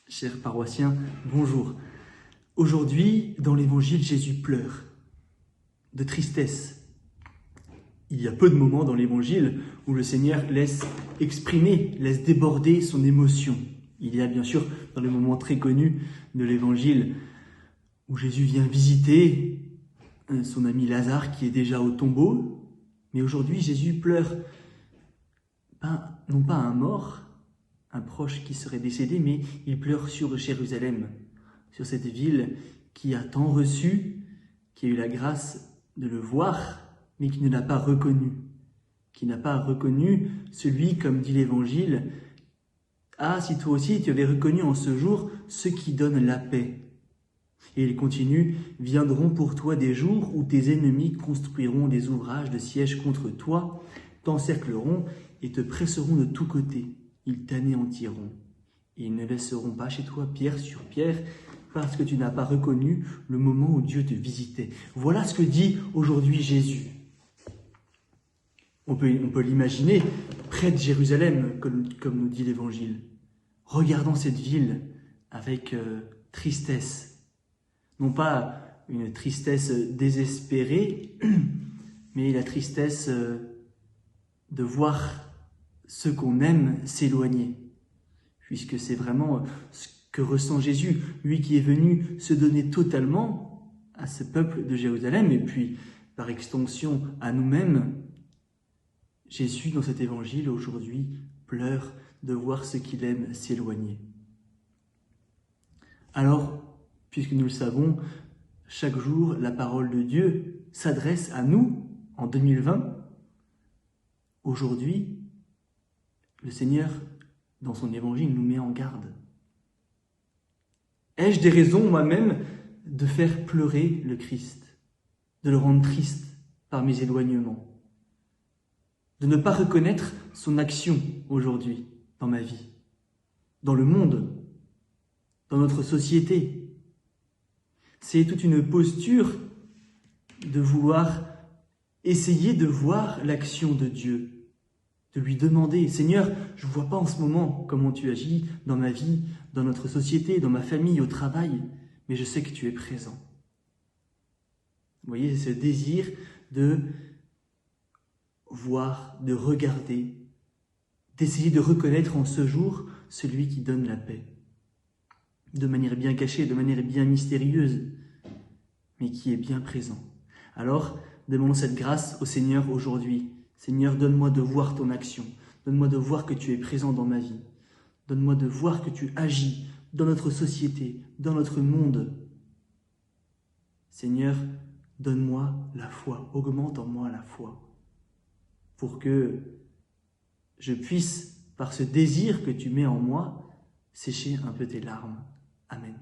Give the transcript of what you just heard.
Chers paroissiens, bonjour. Aujourd'hui, dans l'Évangile, Jésus pleure de tristesse. Il y a peu de moments dans l'Évangile où le Seigneur laisse exprimer, laisse déborder son émotion. Il y a bien sûr dans les moments très connus de l'Évangile où Jésus vient visiter son ami Lazare qui est déjà au tombeau. Mais aujourd'hui, Jésus pleure, non pas un mort, un proche qui serait décédé, mais il pleure sur Jérusalem, sur cette ville qui a tant reçu, qui a eu la grâce de le voir, mais qui ne l'a pas reconnu, qui n'a pas reconnu celui, comme dit l'Évangile, « Ah, si toi aussi tu avais reconnu en ce jour ceux qui donnent la paix ». Et il continue, « Viendront pour toi des jours où tes ennemis construiront des ouvrages de siège contre toi, t'encercleront et te presseront de tous côtés. Ils t'anéantiront. Et ils ne laisseront pas chez toi pierre sur pierre, parce que tu n'as pas reconnu le moment où Dieu te visitait. » Voilà ce que dit aujourd'hui Jésus. On peut l'imaginer près de Jérusalem, comme nous dit l'Évangile, regardant cette ville avec tristesse. Non pas une tristesse désespérée, mais la tristesse de voir ceux qu'on aime s'éloigner. Puisque c'est vraiment ce que ressent Jésus, lui qui est venu se donner totalement à ce peuple de Jérusalem, et puis par extension à nous-mêmes. Jésus, dans cet évangile, aujourd'hui, pleure de voir ceux qu'il aime s'éloigner. Alors, puisque nous le savons, chaque jour, la parole de Dieu s'adresse à nous, en 2020. Aujourd'hui, le Seigneur, dans son évangile, nous met en garde. Ai-je des raisons, moi-même, de faire pleurer le Christ, de le rendre triste par mes éloignements, de ne pas reconnaître son action aujourd'hui dans ma vie, dans le monde, dans notre société? C'est toute une posture de vouloir essayer de voir l'action de Dieu, de lui demander, « Seigneur, je ne vois pas en ce moment comment tu agis dans ma vie, dans notre société, dans ma famille, au travail, mais je sais que tu es présent. » Vous voyez, c'est ce désir de voir, de regarder, d'essayer de reconnaître en ce jour celui qui donne la paix, de manière bien cachée, de manière bien mystérieuse, mais qui est bien présent. Alors, demandons cette grâce au Seigneur aujourd'hui. Seigneur, donne-moi de voir ton action. Donne-moi de voir que tu es présent dans ma vie. Donne-moi de voir que tu agis dans notre société, dans notre monde. Seigneur, donne-moi la foi. Augmente en moi la foi. Pour que je puisse, par ce désir que tu mets en moi, sécher un peu tes larmes. Amen.